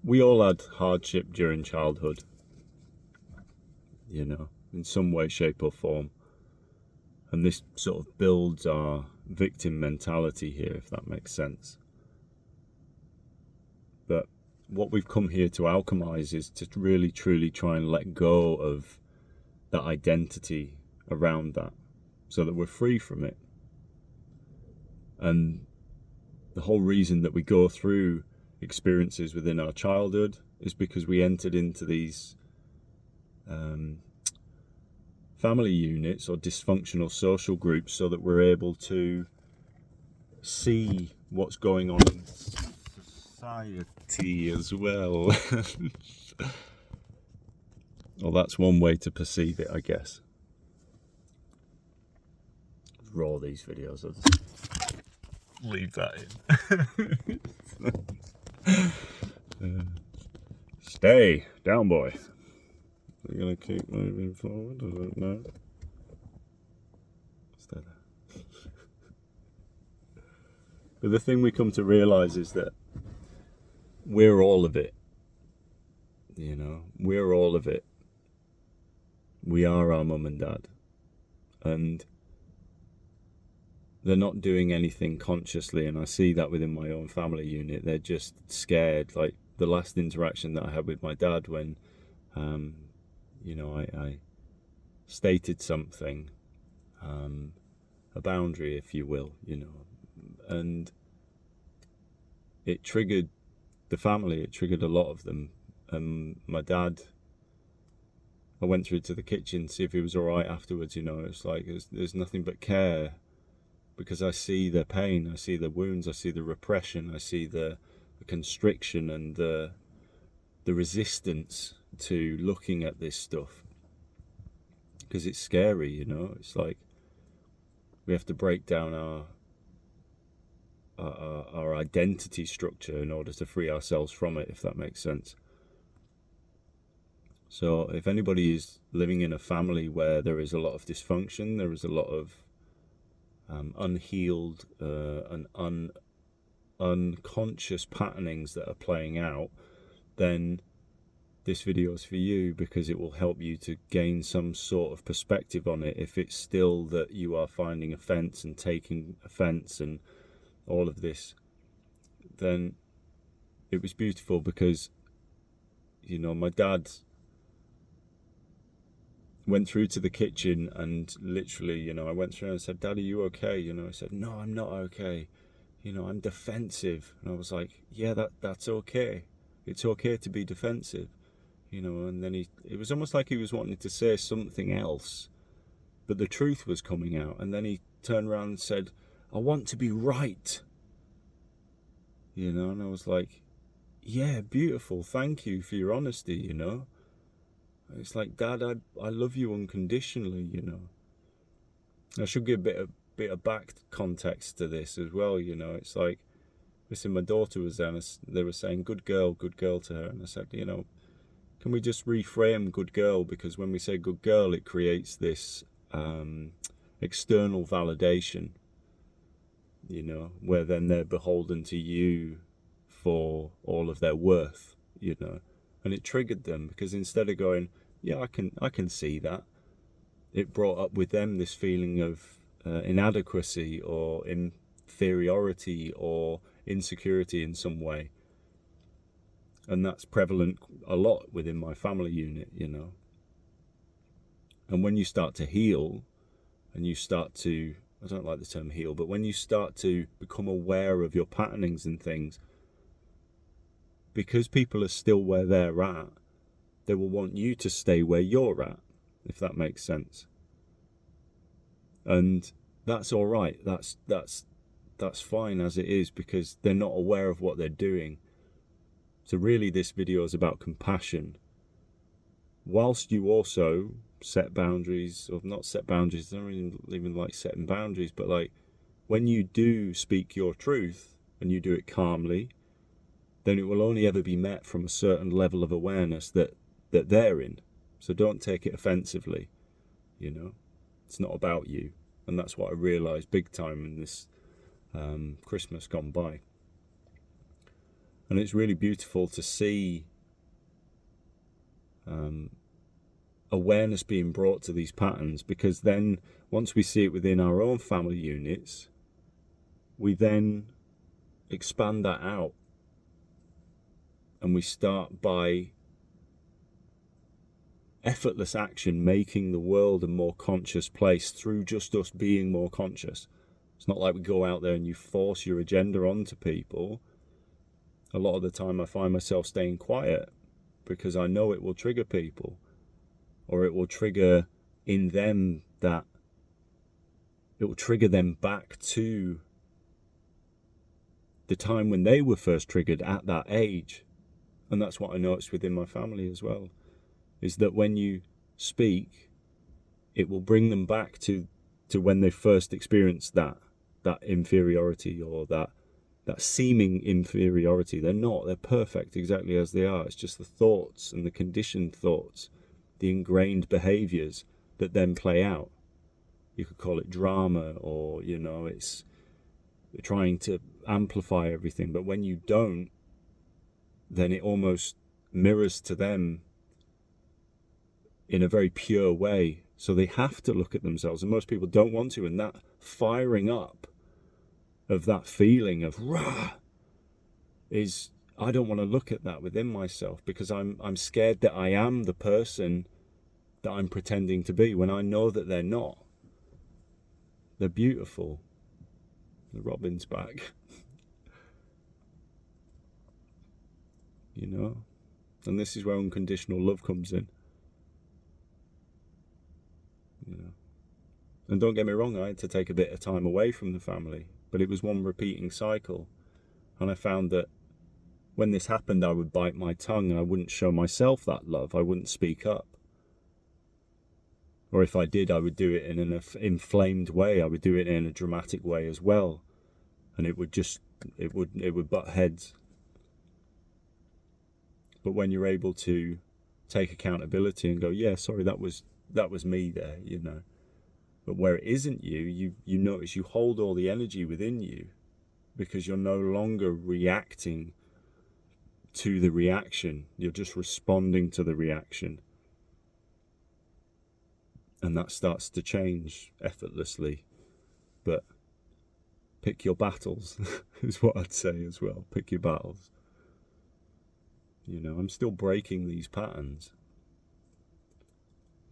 we all had hardship during childhood, in some way, shape or form. And this sort of builds our victim mentality here, if that makes sense. But what we've come here to alchemize is to really, truly try and let go of that identity around that, so that we're free from it. And the whole reason that we go through experiences within our childhood is because we entered into these family units or dysfunctional social groups, so that we're able to see what's going on in society as well. Well, that's one way to perceive it, I guess. Raw these videos, I'll just leave that in. Stay down, boy. We're gonna keep moving forward. I don't know. Stay there. But the thing we come to realize is that we're all of it. We're all of it. We are our mum and dad, and they're not doing anything consciously. And I see that within my own family unit. They're just scared. Like the last interaction that I had with my dad, when I stated something, a boundary, if you will, and it triggered the family. It triggered a lot of them. And my dad, I went through to the kitchen to see if he was all right afterwards. It's like there's nothing but care, because I see their pain, I see the wounds, I see the repression, I see the constriction and the resistance to looking at this stuff, because it's scary. It's like we have to break down our identity structure in order to free ourselves from it, if that makes sense. So if anybody is living in a family where there is a lot of dysfunction, there is a lot of unhealed and unconscious patternings that are playing out, then this video is for you, because it will help you to gain some sort of perspective on it. If it's still that you are finding offense and taking offense and all of this, then it was beautiful, because my dad went through to the kitchen, and literally, I went through and said, "Dad, are you okay?" I said, "No, I'm not okay. I'm defensive." And I was like, "Yeah, that's okay. It's okay to be defensive." And then it was almost like he was wanting to say something else, but the truth was coming out. And then he turned around and said, "I want to be right." And I was like, "Yeah, beautiful. Thank you for your honesty." It's like, "Dad, I love you unconditionally." I should give a bit of back context to this as well. It's like, listen, my daughter was there, and they were saying good girl to her, and I said, can we just reframe good girl? Because when we say good girl, it creates this external validation, where then they're beholden to you for all of their worth, and it triggered them, because instead of going, "Yeah, I can see that," it brought up with them this feeling of inadequacy or inferiority or insecurity in some way. And that's prevalent a lot within my family unit, And when you start to heal, and you start to, I don't like the term heal, but when you start to become aware of your patternings and things, because people are still where they're at, they will want you to stay where you're at, if that makes sense. And that's all right. That's fine as it is, because they're not aware of what they're doing. So really, this video is about compassion. Whilst you also set boundaries, or not set boundaries, I don't even like setting boundaries, but like when you do speak your truth and you do it calmly, then it will only ever be met from a certain level of awareness that they're in. So don't take it offensively, It's not about you. And that's what I realised big time in this Christmas gone by. And it's really beautiful to see awareness being brought to these patterns, because then once we see it within our own family units, we then expand that out, and we start by effortless action making the world a more conscious place through just us being more conscious. It's not like we go out there and you force your agenda onto people. A lot of the time I find myself staying quiet because I know it will trigger people, or it will trigger in them that it will trigger them back to the time when they were first triggered at that age. And that's what I noticed within my family as well, is that when you speak, it will bring them back to when they first experienced that inferiority, or that seeming inferiority. They're not. They're perfect exactly as they are. It's just the thoughts and the conditioned thoughts, the ingrained behaviors that then play out. You could call it drama, or, it's trying to amplify everything. But when you don't, then it almost mirrors to them in a very pure way. So they have to look at themselves, and most people don't want to. And that firing up of that feeling of rah is, I don't want to look at that within myself, because I'm scared that I am the person that I'm pretending to be, when I know that they're not. They're beautiful. The robin's back. And this is where unconditional love comes in. And don't get me wrong, I had to take a bit of time away from the family, but it was one repeating cycle. And I found that when this happened, I would bite my tongue and I wouldn't show myself that love. I wouldn't speak up. Or if I did, I would do it in an inflamed way. I would do it in a dramatic way as well. And it would butt heads. But when you're able to take accountability and go, yeah, sorry, that was me there, But where it isn't you notice you hold all the energy within you, because you're no longer reacting to the reaction. You're just responding to the reaction. And that starts to change effortlessly. But pick your battles is what I'd say as well. Pick your battles. I'm still breaking these patterns.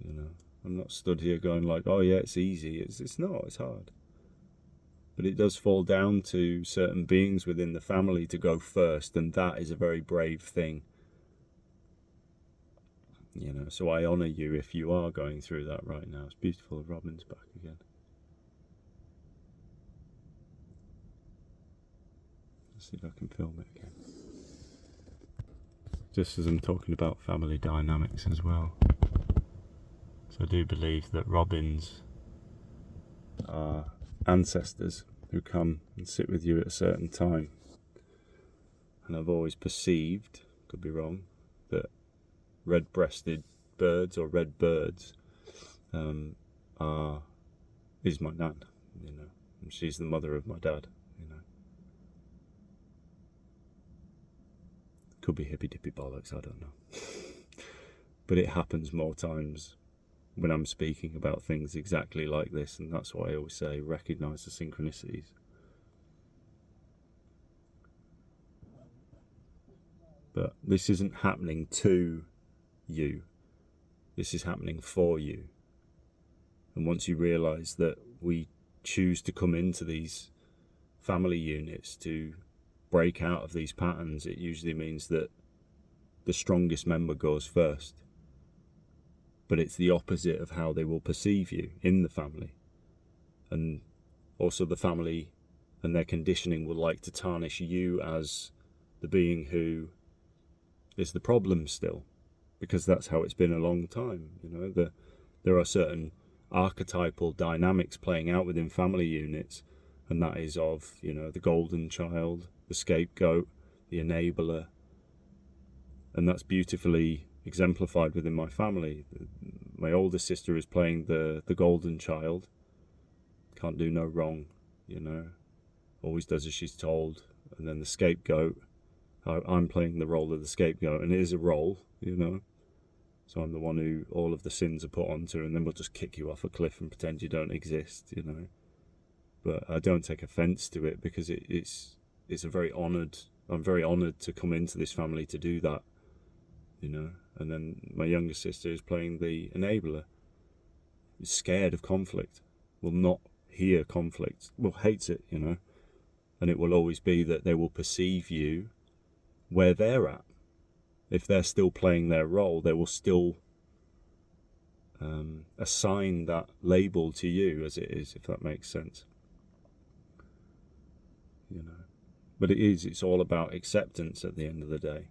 I'm not stood here going like, oh yeah, it's easy. It's not, it's hard. But it does fall down to certain beings within the family to go first, and that is a very brave thing. So I honour you if you are going through that right now. It's beautiful. Robin's back again. Let's see if I can film it again. Just as I'm talking about family dynamics as well. So I do believe that robins are ancestors who come and sit with you at a certain time. And I've always perceived, could be wrong, that red-breasted birds or red birds is my nan, and she's the mother of my dad, Could be hippy-dippy bollocks, I don't know. But it happens more times when I'm speaking about things exactly like this, and that's why I always say recognise the synchronicities. But this isn't happening to you. This is happening for you. And once you realise that we choose to come into these family units to break out of these patterns, it usually means that the strongest member goes first. But it's the opposite of how they will perceive you in the family. And also the family and their conditioning will like to tarnish you as the being who is the problem still, because that's how it's been a long time. There are certain archetypal dynamics playing out within family units, and that is of, the golden child, the scapegoat, the enabler. And that's beautifully exemplified within my family. My older sister is playing the golden child, can't do no wrong, always does as she's told. And then the scapegoat I'm playing the role of the scapegoat, and it is a role, you know. So I'm the one who all of the sins are put onto, and then we'll just kick you off a cliff and pretend you don't exist, you know. But I don't take offence to it, because it's a very honoured. I'm very honoured to come into this family to do that, you know. And then my younger sister is playing the enabler. Is scared of conflict, will not hear conflict, well, hates it, you know. And it will always be that they will perceive you where they're at. If they're still playing their role, they will still assign that label to you as it is, if that makes sense. You know, but it's all about acceptance at the end of the day.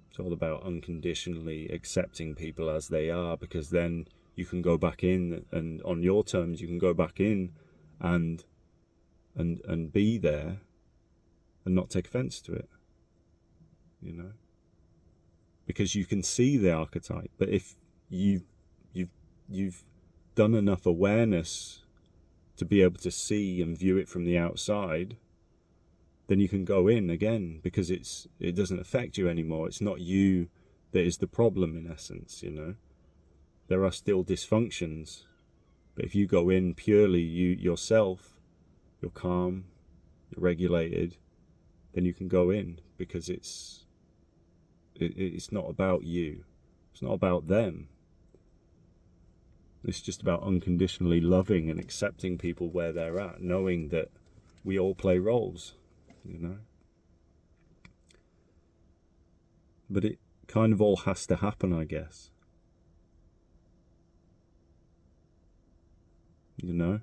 It's all about unconditionally accepting people as they are, because then you can go back in, and on your terms you can go back in and be there and not take offense to it, you know, because you can see the archetype. But if you've done enough awareness to be able to see and view it from the outside, then you can go in again, because it doesn't affect you anymore. It's not you that is the problem, in essence, you know. There are still dysfunctions, but if you go in purely yourself, you're calm, you're regulated, then you can go in, because it's not about you. It's not about them. It's just about unconditionally loving and accepting people where they're at, knowing that we all play roles, you know. But it kind of all has to happen, I guess. You know?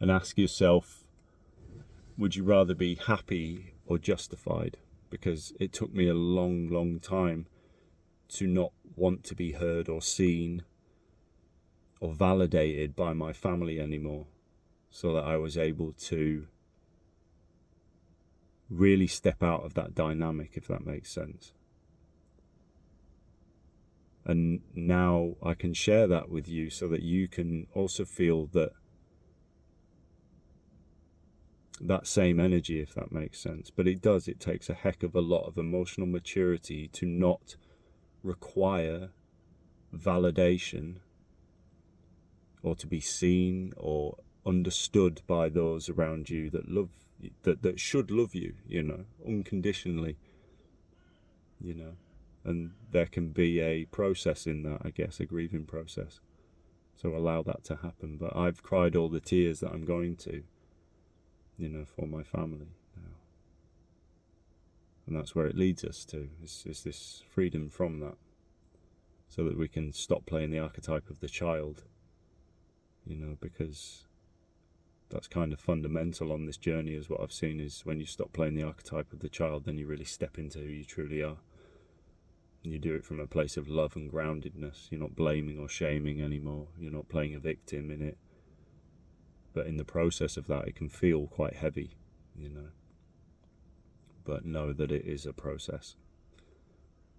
And ask yourself, would you rather be happy or justified? Because it took me a long, long time to not want to be heard or seen or validated by my family anymore, so that I was able to really step out of that dynamic, if that makes sense. And now I can share that with you, so that you can also feel that same energy, if that makes sense. But it takes a heck of a lot of emotional maturity to not require validation, or to be seen or understood by those around you that love you, that should love you, you know, unconditionally, you know. And there can be a process in that, I guess, a grieving process. So allow that to happen. But I've cried all the tears that I'm going to, you know, for my family now. And that's where it leads us to, is this freedom from that, so that we can stop playing the archetype of the child, you know, because that's kind of fundamental on this journey, is what I've seen, is when you stop playing the archetype of the child, then you really step into who you truly are. And you do it from a place of love and groundedness. You're not blaming or shaming anymore. You're not playing a victim in it. But in the process of that, it can feel quite heavy, you know. But know that it is a process.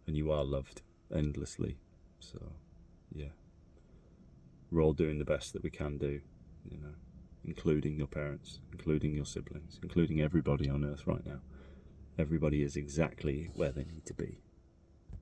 And you are loved endlessly. So, yeah. We're all doing the best that we can do, you know, including your parents, including your siblings, including everybody on earth right now. Everybody is exactly where they need to be.